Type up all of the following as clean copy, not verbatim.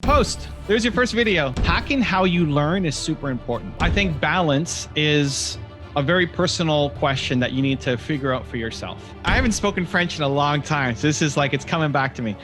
post. There's your first video. Hacking how you learn is super important. I think balance is a very personal question that you need to figure out for yourself. I haven't spoken French in a long time, so this is like it's coming back to me.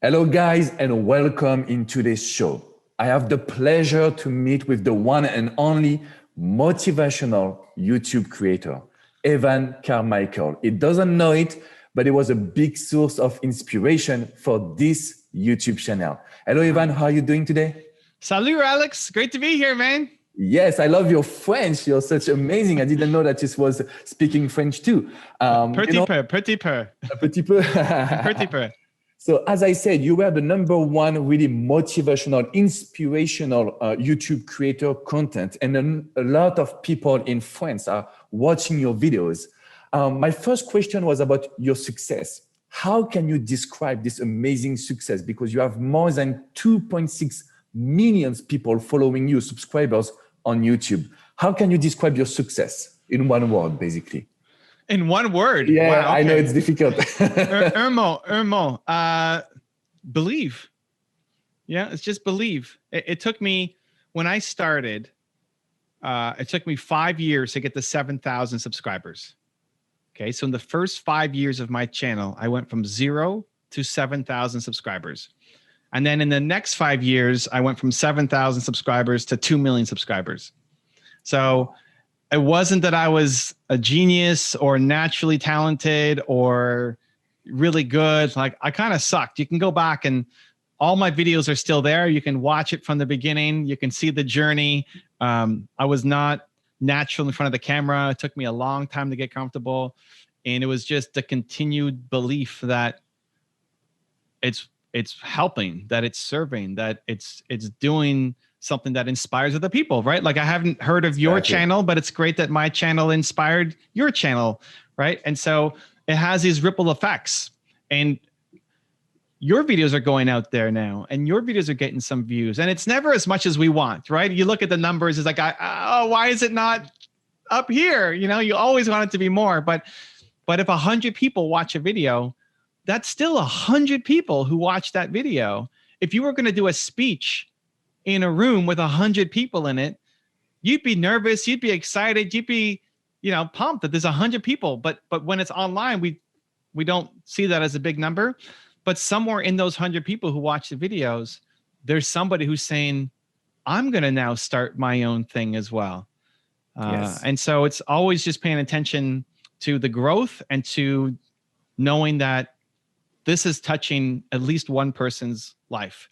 Hello guys, and welcome in today's show. I have the pleasure to meet with the one and only motivational YouTube creator, Evan Carmichael. He doesn't know it, but it was a big source of inspiration for this YouTube channel. Hello, Evan. How are you doing today? Salut, Alex. Great to be here, man. Yes, I love your French. You're such amazing. I didn't know that you was speaking French too. Petit peu, petit peu. Petit peu. Petit peu. So as I said, you were the #1 really motivational, inspirational YouTube creator content. And a lot of people in France are watching your videos. My first question was about your success. How can you describe this amazing success? Because you have more than 2.6 million people following you, subscribers on YouTube. How can you describe your success in one word, basically? In one word? Yeah, wow, okay. I know it's difficult. un mot. Believe. Yeah, it's just believe. It took me, when I started, it took me 5 years to get to 7,000 subscribers. Okay, so in the first 5 years of my channel, I went from 0 to 7,000 subscribers. And then in the next 5 years, I went from 7,000 subscribers to 2 million subscribers. So it wasn't that I was a genius or naturally talented or really good. Like, I kind of sucked. You can go back and all my videos are still there. You can watch it from the beginning. You can see the journey. I was not natural in front of the camera. It took me a long time to get comfortable. And it was just a continued belief that it's helping, that it's serving, that it's doing something that inspires other people, right? Like, I haven't heard of your channel, but it's great that my channel inspired your channel, right? And so it has these ripple effects, and your videos are going out there now, and your videos are getting some views, and it's never as much as we want, right? You look at the numbers, it's like, oh, why is it not up here? You know, you always want it to be more, but if 100 people watch a video, that's still 100 people who watch that video. If you were going to do a speech in a room with 100 people in it, you'd be nervous, you'd be excited, you'd be, pumped that there's 100 people. But when it's online, we don't see that as a big number. But somewhere in those 100 people who watch the videos, there's somebody who's saying, I'm going to now start my own thing as well. Yes. And so it's always just paying attention to the growth and to knowing that this is touching at least one person's life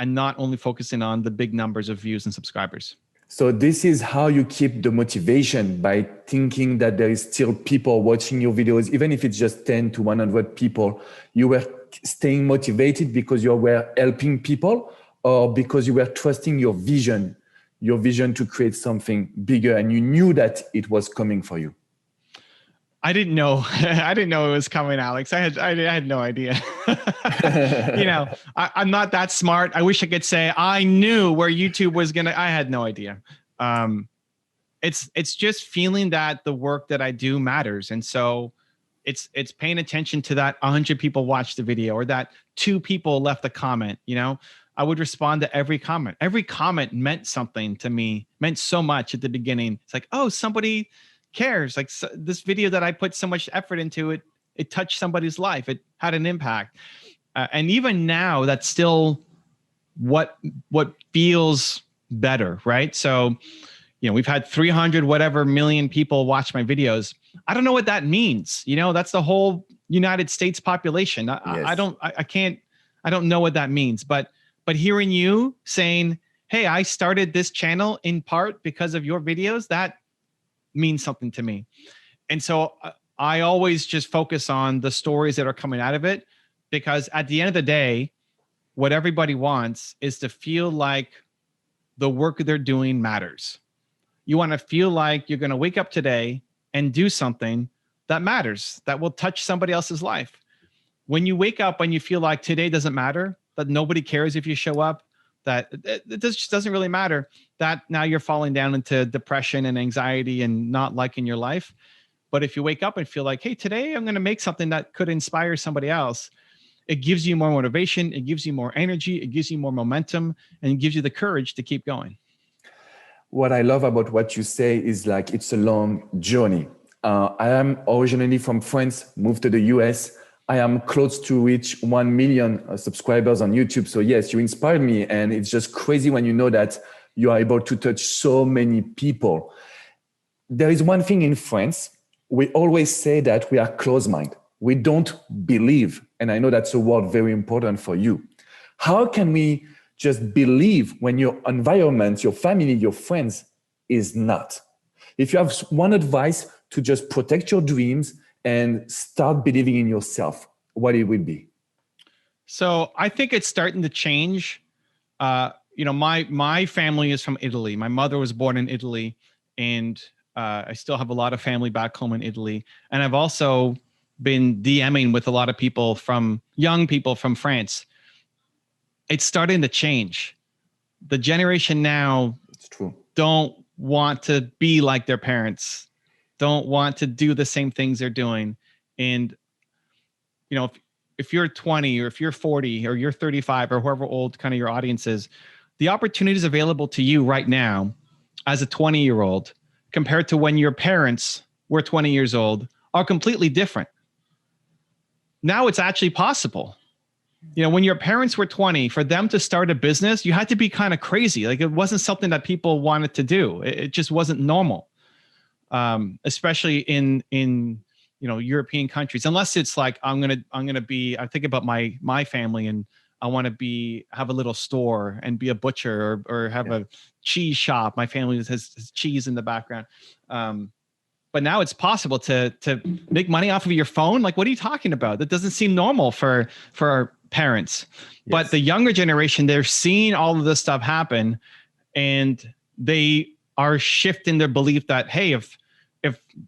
and not only focusing on the big numbers of views and subscribers. So this is how you keep the motivation, by thinking that there is still people watching your videos, even if it's just 10 to 100 people. You were staying motivated because you were helping people, or because you were trusting your vision to create something bigger, and you knew that it was coming for you. I didn't know. I didn't know it was coming, Alex. I had no idea. I'm not that smart. I wish I could say I knew where YouTube was gonna. I had no idea. It's just feeling that the work that I do matters, and so it's paying attention to that 100 people watched the video, or that 2 people left a comment. I would respond to every comment. Every comment meant something to me. Meant so much at the beginning. It's like, oh, somebody cares. Like, this video that I put so much effort into, it touched somebody's life. It had an impact. And even now, that's still what feels better, right? So, we've had 300 whatever million people watch my videos. I don't know what that means. That's the whole United States population. Yes. I don't know what that means. But hearing you saying, hey, I started this channel in part because of your videos, that means something to me. And so I always just focus on the stories that are coming out of it, because at the end of the day, what everybody wants is to feel like the work they're doing matters. You want to feel like you're going to wake up today and do something that matters, that will touch somebody else's life. When you wake up and you feel like today doesn't matter, that nobody cares if you show up, that it just doesn't really matter, that now you're falling down into depression and anxiety and not liking your life. But if you wake up and feel like, hey, today I'm going to make something that could inspire somebody else, it gives you more motivation, it gives you more energy, it gives you more momentum, and it gives you the courage to keep going. What I love about what you say is like it's a long journey. I am originally from France, moved to the US. I am close to reach 1 million subscribers on YouTube. So yes, you inspired me. And it's just crazy when you know that you are able to touch so many people. There is one thing in France, we always say that we are closed-minded. We don't believe. And I know that's a word very important for you. How can we just believe when your environment, your family, your friends is not? If you have one advice to just protect your dreams and start believing in yourself, what it would be? So I think it's starting to change. My family is from Italy. My mother was born in Italy, and I still have a lot of family back home in Italy. And I've also been DMing with a lot of people young people from France. It's starting to change. The generation now It's true. Don't want to be like their parents, don't want to do the same things they're doing. And, if you're 20 or if you're 40 or you're 35 or whoever old kind of your audience is, the opportunities available to you right now as a 20-year-old compared to when your parents were 20 years old are completely different. Now it's actually possible. When your parents were 20, for them to start a business, you had to be kind of crazy. Like it wasn't something that people wanted to do. It just wasn't normal, especially in European countries. Unless it's like I think about my family, and I want to have a little store and be a butcher or have a cheese shop. My family has cheese in the background. But now it's possible to make money off of your phone. Like, what are you talking about? That doesn't seem normal for our parents. Yes. But the younger generation, they're seeing all of this stuff happen, and they are shifting their belief that, hey, if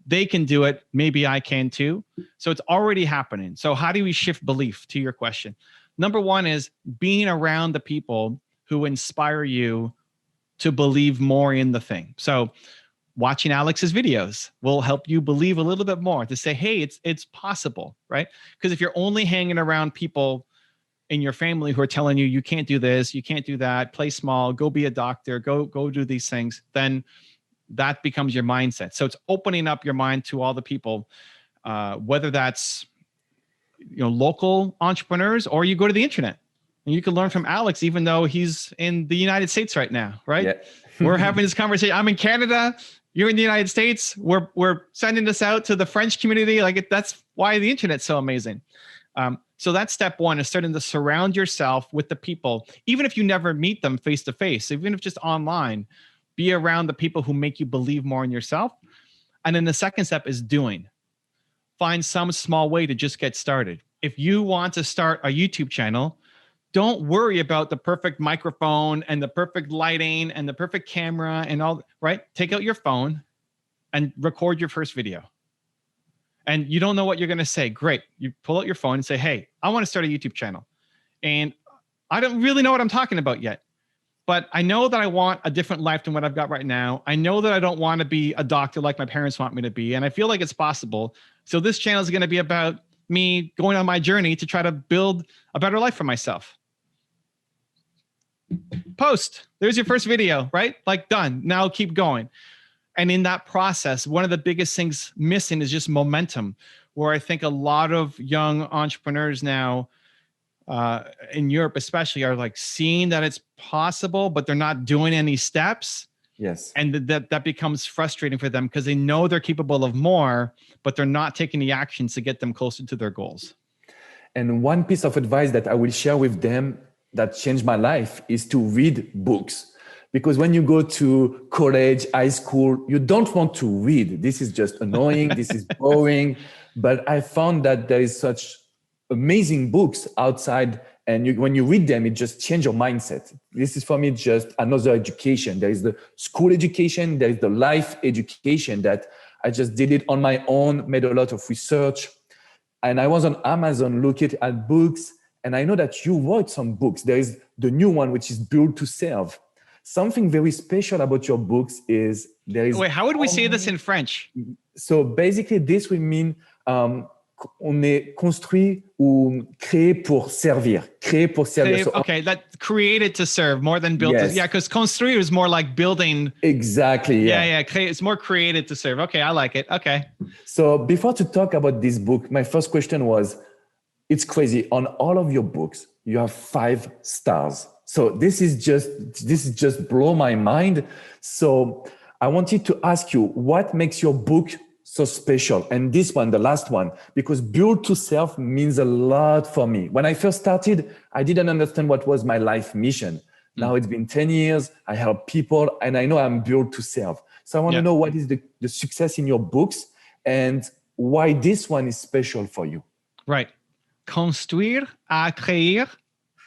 they can do it, maybe I can too. So it's already happening. So how do we shift belief, to your question? Number one is being around the people who inspire you to believe more in the thing. So watching Alex's videos will help you believe a little bit more, to say, hey, it's possible, right? Because if you're only hanging around people in your family who are telling you, you can't do this, you can't do that, play small, go be a doctor, go do these things, then that becomes your mindset. So it's opening up your mind to all the people, whether that's local entrepreneurs, or you go to the internet and you can learn from Alex, even though he's in the United States right now, right? Yeah. We're having this conversation. I'm in Canada. You're in the United States. We're sending this out to the French community. That's why the internet's so amazing. So that's step one, is starting to surround yourself with the people, even if you never meet them face to face, even if just online, be around the people who make you believe more in yourself. And then the second step is doing. Find some small way to just get started. If you want to start a YouTube channel, don't worry about the perfect microphone and the perfect lighting and the perfect camera and all, right? Take out your phone and record your first video. And you don't know what you're going to say. Great. You pull out your phone and say, hey, I want to start a YouTube channel. And I don't really know what I'm talking about yet, but I know that I want a different life than what I've got right now. I know that I don't want to be a doctor like my parents want me to be. And I feel like it's possible. So this channel is going to be about me going on my journey to try to build a better life for myself. Post. There's your first video, right? Like, done. Now keep going. And in that process, one of the biggest things missing is just momentum, where I think a lot of young entrepreneurs now, in Europe especially, are like seeing that it's possible, but they're not doing any steps. Yes. And that becomes frustrating for them, because they know they're capable of more, but they're not taking the actions to get them closer to their goals. And one piece of advice that I will share with them that changed my life is to read books. Because when you go to college, high school, you don't want to read. This is just annoying. This is boring. But I found that there is such amazing books outside. And when you read them, it just changes your mindset. This is for me just another education. There is the school education. There is the life education that I just did it on my own, made a lot of research. And I was on Amazon looking at books. And I know that you wrote some books. There is the new one, which is Built to Serve. Something very special about your books is there is... Wait, how would we say this in French? So basically this will mean on est construit ou créé pour servir. Créé pour servir. So, okay, that created to serve more than built. Yes. Yeah, because construire is more like building. exactly. Yeah. It's more created to serve. Okay, I like it. Okay. So before to talk about this book, my first question was, it's crazy. On all of your books, you have 5 stars. So this is just blow my mind. So I wanted to ask you, what makes your book so special? And this one, the last one, because build to self means a lot for me. When I first started, I didn't understand what was my life mission. Now it's been 10 years. I help people and I know I'm built to serve. So I want to know what is the success in your books and why this one is special for you. Right. Construire à créer.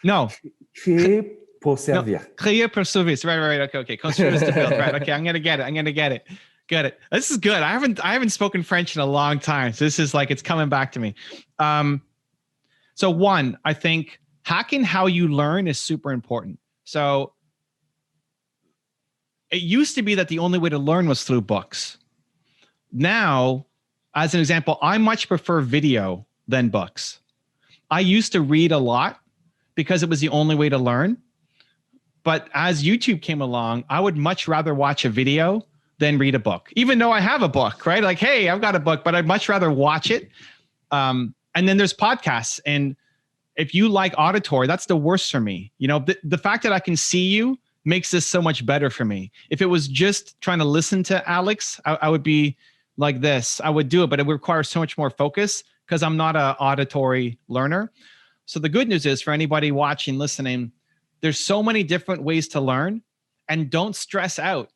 No. Créer pour servir. No, créer pour servir. Right. Okay. Construire is to build. Right. Okay. I'm gonna get it. Get it. This is good. I haven't spoken French in a long time. So this is like, it's coming back to me. So one, I think hacking how you learn is super important. So it used to be that the only way to learn was through books. Now, as an example, I much prefer video than books. I used to read a lot because it was the only way to learn. But as YouTube came along, I would much rather watch a video than read a book, even though I have a book, right? Like, hey, I've got a book, but I'd much rather watch it. And then there's podcasts. And if you like auditory, that's the worst for me. You know, the fact that I can see you makes this so much better for me. If it was just trying to listen to Alex, I would be like this. I would do it, but it would require so much more focus because I'm not an auditory learner. So the good news is for anybody watching, listening, there's so many different ways to learn, and don't stress out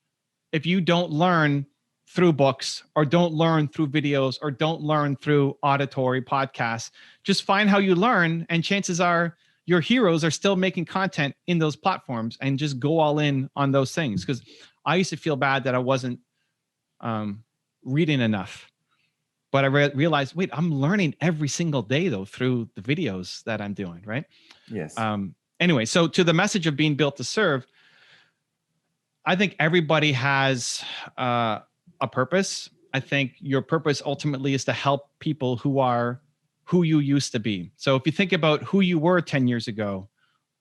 if you don't learn through books or don't learn through videos or don't learn through auditory podcasts. Just find how you learn, and chances are your heroes are still making content in those platforms, and just go all in on those things. Because I used to feel bad that I wasn't reading enough, but I realized, wait, I'm learning every single day though through the videos that I'm doing, right? Yes. Anyway, so to the message of being built to serve, I think everybody has a purpose. I think your purpose ultimately is to help people who are who you used to be. So if you think about who you were 10 years ago,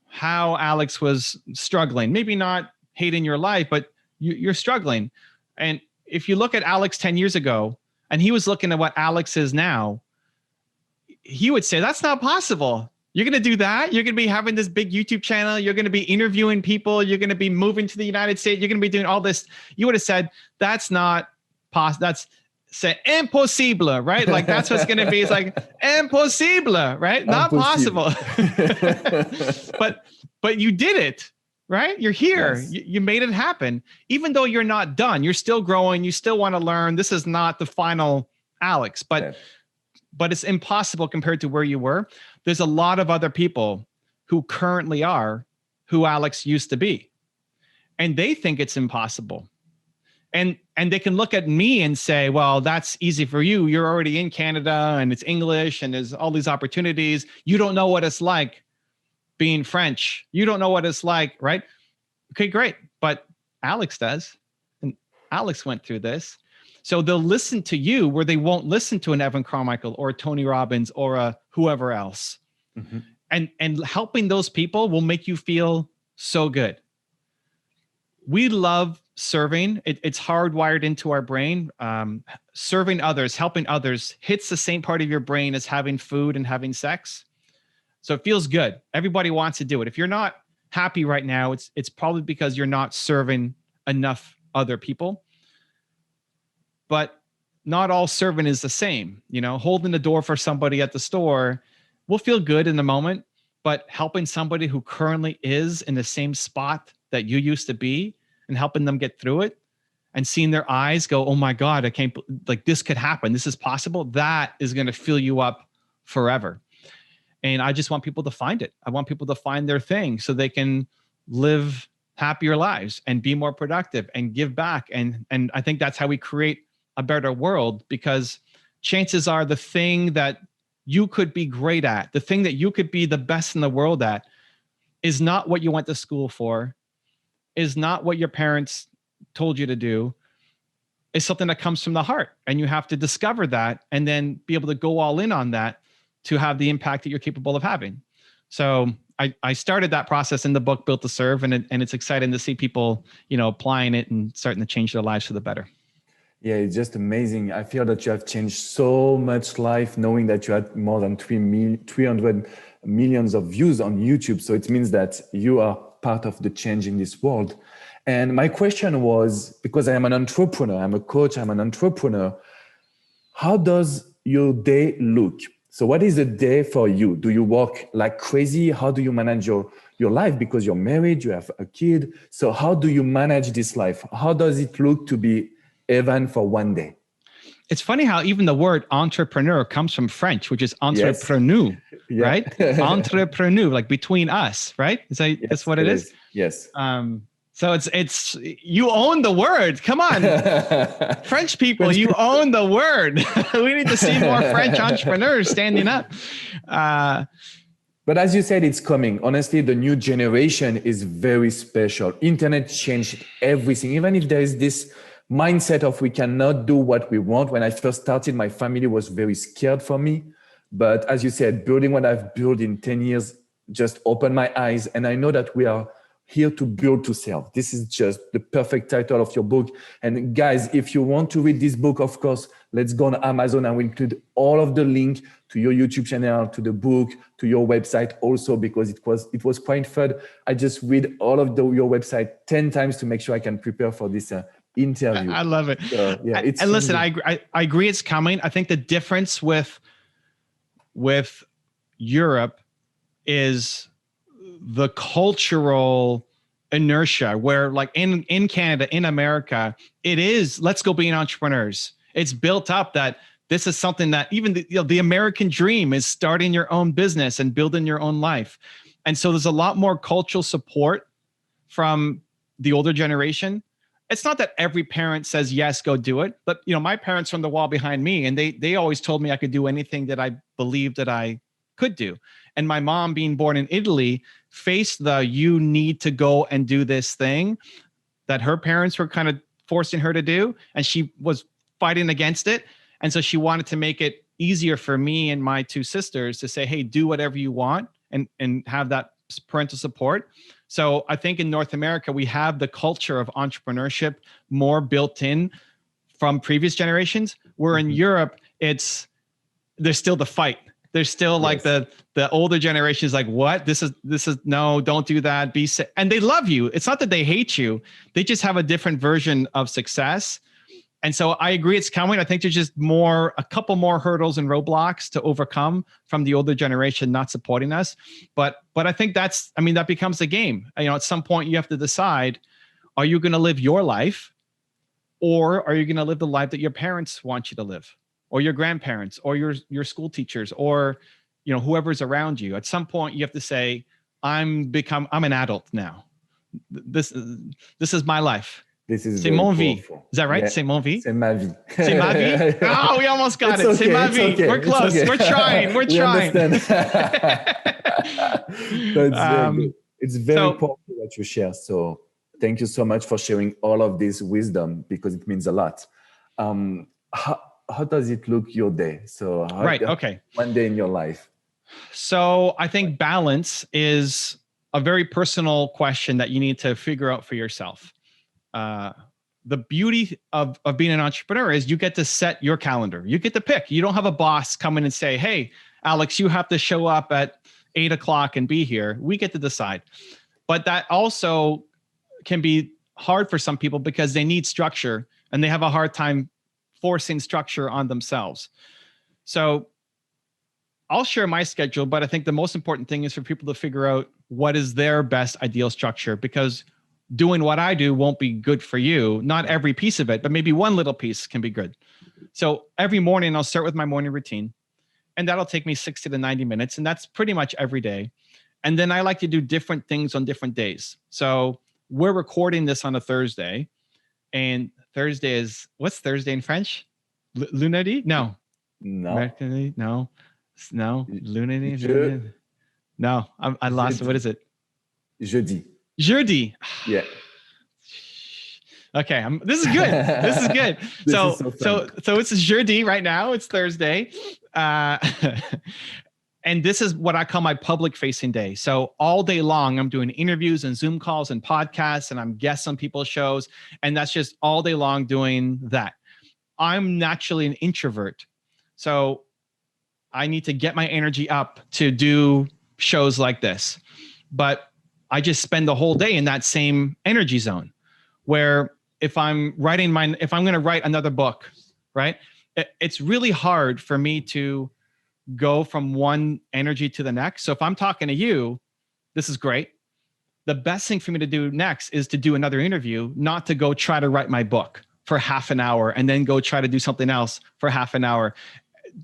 how Alex was struggling, maybe not hating your life, but you're struggling. And if you look at Alex 10 years ago, and he was looking at what Alex is now, he would say, that's not possible. You're going to do that? You're going to be having this big YouTube channel. You're going to be interviewing people. You're going to be moving to the United States. You're going to be doing all this. You would have said, that's not possible. That's impossible, right? Like that's what's going to be. It's like impossible, right? Not possible. but you did it, right? You're here. Yes. You made it happen. Even though you're not done, you're still growing. You still want to learn. This is not the final Alex, but it's impossible compared to where you were. There's a lot of other people who currently are who Alex used to be, and they think it's impossible. And they can look at me and say, well, that's easy for you. You're already in Canada and it's English and there's all these opportunities. You don't know what it's like being French. You don't know what it's like, right? Okay, great. But Alex does. And Alex went through this. So they'll listen to you where they won't listen to an Evan Carmichael or a Tony Robbins or a whoever else. Mm-hmm. And helping those people will make you feel so good. We love serving. It's hardwired into our brain. Serving others, helping others hits the same part of your brain as having food and having sex. So it feels good. Everybody wants to do it. If you're not happy right now, it's probably because you're not serving enough other people. But not all serving is the same. You know, holding the door for somebody at the store will feel good in the moment, but helping somebody who currently is in the same spot that you used to be and helping them get through it and seeing their eyes go, oh my God, I can't, like this could happen. This is possible. That is going to fill you up forever. And I just want people to find it. I want people to find their thing so they can live happier lives and be more productive and give back. And I think that's how we create a better world, because chances are the thing that you could be great at, the thing that you could be the best in the world at, is not what you went to school for, is not what your parents told you to do. is something that comes from the heart, and you have to discover that and then be able to go all in on that to have the impact that you're capable of having. So I started that process in the book Built to Serve, and it's exciting to see people, applying it and starting to change their lives for the better. Yeah, it's just amazing. I feel that you have changed so much life, knowing that you had more than 300 millions of views on YouTube. So it means that you are part of the change in this world. And my question was, because I am an entrepreneur, I'm a coach, I'm an entrepreneur, how does your day look? So what is a day for you? Do you work like crazy? How do you manage your life? Because you're married, you have a kid. So how do you manage this life? How does it look to be Evan for one day? It's funny how even the word entrepreneur comes from French, which is entrepreneur, yes. Right? Entrepreneur, like between us, right? That's what it is? Yes. So it's you own the word. Come on, French people, you own the word. We need to see more French entrepreneurs standing up. But as you said, it's coming. Honestly, the new generation is very special. Internet changed everything. Even if there is this mindset of we cannot do what we want. When I first started, my family was very scared for me. But as you said, building what I've built in 10 years just opened my eyes. And I know that we are here to build to sell. This is just the perfect title of your book. And guys, if you want to read this book, of course, let's go on Amazon. I will include all of the link to your YouTube channel, to the book, to your website also, because it was quite fun. I just read all of your website 10 times to make sure I can prepare for this interview. I love it. So, yeah, and listen, I agree it's coming. I think the difference with Europe is the cultural inertia, where like in Canada, in America, it is, let's go being entrepreneurs. It's built up that this is something that even the American dream is starting your own business and building your own life. And so there's a lot more cultural support from the older generation. It's not that every parent says, yes, go do it. But, my parents are on the wall behind me, and they always told me I could do anything that I believed that I could do. And my mom, being born in Italy, faced you need to go and do this thing that her parents were kind of forcing her to do. And she was fighting against it. And so she wanted to make it easier for me and my two sisters to say, hey, do whatever you want and have that parental support. So I think in North America, we have the culture of entrepreneurship more built in from previous generations, where in Europe, there's still the fight. There's still like the older generation is like, what? This is no, don't do that. Be sick. And they love you. It's not that they hate you. They just have a different version of success. And so I agree it's coming. I think there's just a couple more hurdles and roadblocks to overcome from the older generation not supporting us. But I think that becomes the game. At some point you have to decide, are you going to live your life, or are you going to live the life that your parents want you to live, or your grandparents, or your school teachers, or whoever's around you? At some point you have to say, I'm an adult now. This is my life. This is c'est mon vie. Powerful. Is that right? Yeah. C'est mon vie. C'est ma vie. C'est ma vie. Oh, we almost got it. Okay, C'est ma vie. okay, We're close. okay. We're trying. We're trying. That's very good. It's very powerful what you share. So thank you so much for sharing all of this wisdom, because it means a lot. How does it look your day? So okay. One day in your life. So I think balance is a very personal question that you need to figure out for yourself. The beauty of being an entrepreneur is you get to set your calendar. You get to pick. You don't have a boss come in and say, hey, Alex, you have to show up at 8:00 and be here. We get to decide. But that also can be hard for some people because they need structure and they have a hard time forcing structure on themselves. So I'll share my schedule, but I think the most important thing is for people to figure out what is their best ideal structure, because doing what I do won't be good for you. Not every piece of it, but maybe one little piece can be good. So every morning I'll start with my morning routine, and that'll take me 60 to 90 minutes. And that's pretty much every day. And then I like to do different things on different days. So we're recording this on a Thursday, and Thursday is, what's Thursday in French? Lundi? No. Mercredi? No. Lundi? No, I lost it. What is it? Jeudi. Jeudi. Yeah. Okay, this is good. This is good. This So is so fun. it's jeudi right now. It's Thursday. Uh, and this is what I call my public facing day. So all day long, I'm doing interviews and Zoom calls and podcasts, and I'm guests on people's shows. And that's just all day long doing that. I'm naturally an introvert. So I need to get my energy up to do shows like this. But I just spend the whole day in that same energy zone where if I'm going to write another book, right? It's really hard for me to go from one energy to the next. So if I'm talking to you, this is great. The best thing for me to do next is to do another interview, not to go try to write my book for half an hour and then go try to do something else for half an hour.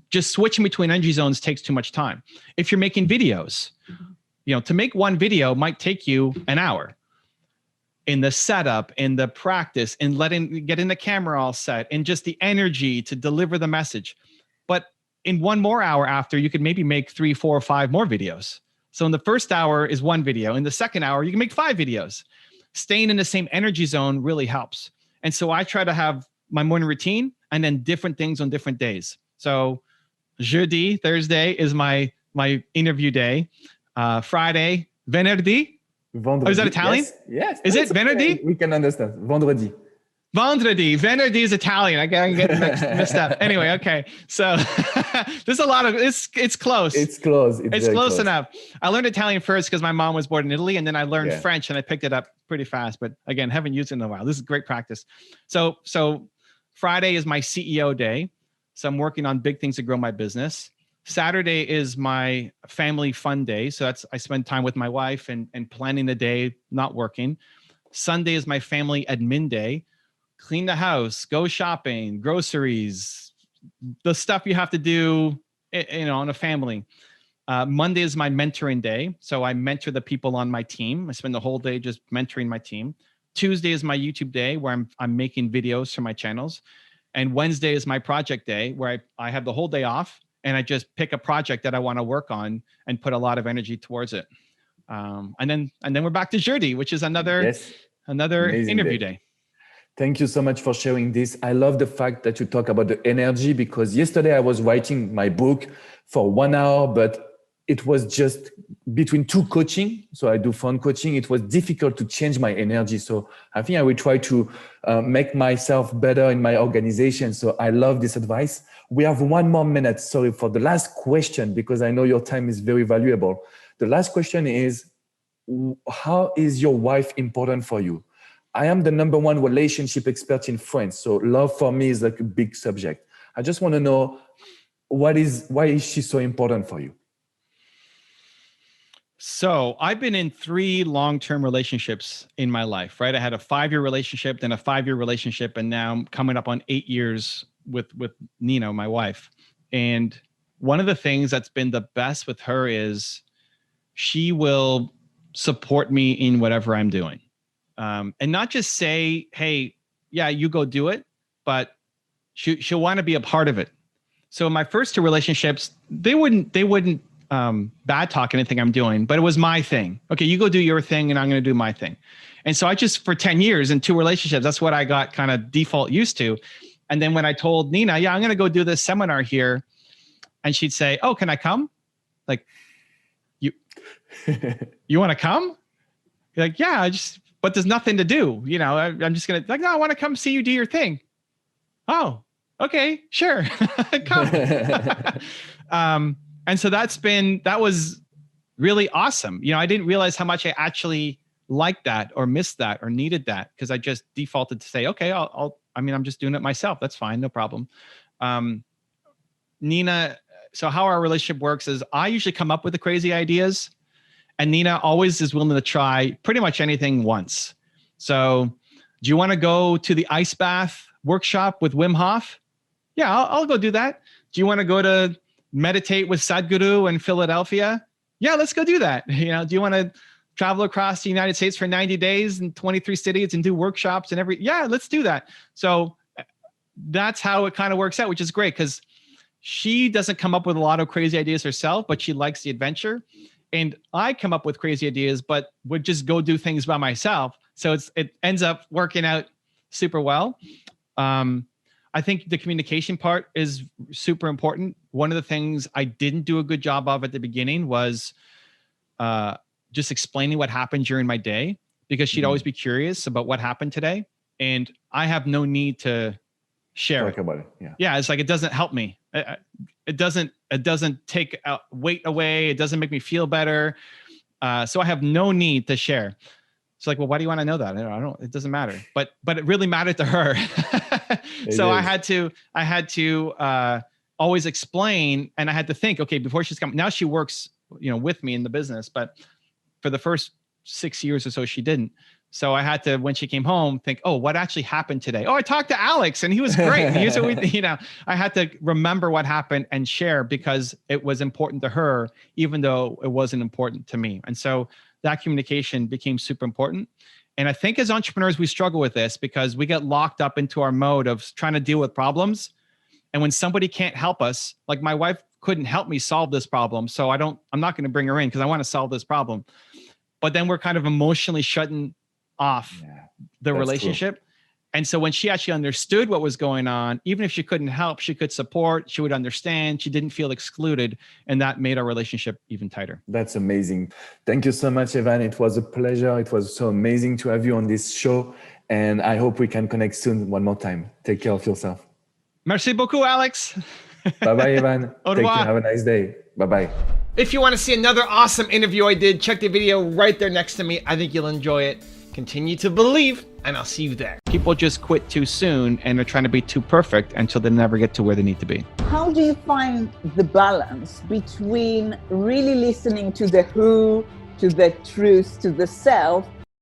Just switching between energy zones takes too much time. If you're making videos, to make one video might take you an hour. In the setup, in the practice, in getting the camera all set, and just the energy to deliver the message. But in one more hour after, you could maybe make 3, 4, or 5 more videos. So in the first hour is one video. In the second hour, you can make 5 videos. Staying in the same energy zone really helps. And so I try to have my morning routine and then different things on different days. So jeudi, Thursday is my interview day. Friday, venerdì. Vendredi. Oh, is that Italian? Yes. Is it venerdì? We can understand. Vendredi. Venerdì is Italian. I can get messed up. Anyway, okay. So there's a lot of it's close. It's close. It's close enough. I learned Italian first because my mom was born in Italy, and then I learned French, and I picked it up pretty fast. But again, haven't used it in a while. This is great practice. So Friday is my CEO day. So I'm working on big things to grow my business. Saturday is my family fun day. So I spend time with my wife and planning the day, not working. Sunday is my family admin day. Clean the house, go shopping, groceries, the stuff you have to do, on a family. Monday is my mentoring day. So I mentor the people on my team. I spend the whole day just mentoring my team. Tuesday is my YouTube day where I'm making videos for my channels. And Wednesday is my project day where I have the whole day off. And I just pick a project that I want to work on and put a lot of energy towards it. And then we're back to jeudi, which is another Amazing interview day. Thank you so much for sharing this. I love the fact that you talk about the energy, because yesterday I was writing my book for 1 hour, but it was just between 2 coaching. So I do phone coaching. It was difficult to change my energy. So I think I will try to make myself better in my organization. So I love this advice. We have 1 more minute. Sorry for the last question, because I know your time is very valuable. The last question is, how is your wife important for you? I am the number 1 relationship expert in France. So love for me is like a big subject. I just want to know why is she so important for you? So I've been in 3 long-term relationships in my life, right? I had a 5-year relationship, then a 5-year relationship, and now I'm coming up on 8 years with Nina, my wife. And one of the things that's been the best with her is she will support me in whatever I'm doing. And not just say, hey, yeah, you go do it, but she'll want to be a part of it. So my first 2 relationships, they wouldn't bad talk anything I'm doing, but it was my thing. Okay, you go do your thing and I'm going to do my thing. And so I just, for 10 years in 2 relationships, that's what I got kind of default used to. And then when I told Nina, yeah, I'm going to go do this seminar here, and she'd say, oh, can I come? Like, you want to come? You're like, yeah, but there's nothing to do. I'm just going to no, I want to come see you do your thing. Oh, okay, sure. Come. And so that was really awesome. I didn't realize how much I actually liked that or missed that or needed that, because I just defaulted to say, okay, I'm just doing it myself. That's fine. No problem. Nina, so how our relationship works is I usually come up with the crazy ideas, and Nina always is willing to try pretty much anything once. So do you want to go to the ice bath workshop with Wim Hof? Yeah, I'll go do that. Do you want to go to meditate with Sadhguru in Philadelphia? Yeah, let's go do that. Do you want to travel across the United States for 90 days in 23 cities and do workshops and yeah, let's do that. So that's how it kind of works out, which is great, because she doesn't come up with a lot of crazy ideas herself, but she likes the adventure. And I come up with crazy ideas, but would just go do things by myself. So it ends up working out super well. I think the communication part is super important. One of the things I didn't do a good job of at the beginning was just explaining what happened during my day, because she'd always be curious about what happened today. And I have no need to share Talk about it. Yeah. Yeah. It's like, it doesn't help me. It doesn't take weight away. It doesn't make me feel better. So I have no need to share. It's like, well, why do you want to know that? I don't, it doesn't matter, but it really mattered to her. So I had to always explain, and I had to think, okay, before she's come, now she works, with me in the business, but for the first 6 years or so, she didn't. So I had to, when she came home, think, oh, what actually happened today? Oh, I talked to Alex and he was great. And here's what we, I had to remember what happened and share, because it was important to her, even though it wasn't important to me. And so that communication became super important. And I think as entrepreneurs, we struggle with this because we get locked up into our mode of trying to deal with problems. And when somebody can't help us, like my wife couldn't help me solve this problem, so I'm not going to bring her in because I want to solve this problem. But then we're kind of emotionally shutting off the relationship. True. And so when she actually understood what was going on, even if she couldn't help, she could support, she would understand, she didn't feel excluded. And that made our relationship even tighter. That's amazing. Thank you so much, Evan. It was a pleasure. It was so amazing to have you on this show. And I hope we can connect soon one more time. Take care of yourself. Merci beaucoup, Alex. Bye-bye, Evan. Au revoir. Take care. Have a nice day. Bye-bye. If you want to see another awesome interview I did, check the video right there next to me. I think you'll enjoy it. Continue to believe, and I'll see you there. People just quit too soon and they're trying to be too perfect until they never get to where they need to be. How do you find the balance between really listening to the who, to the truth, to the self,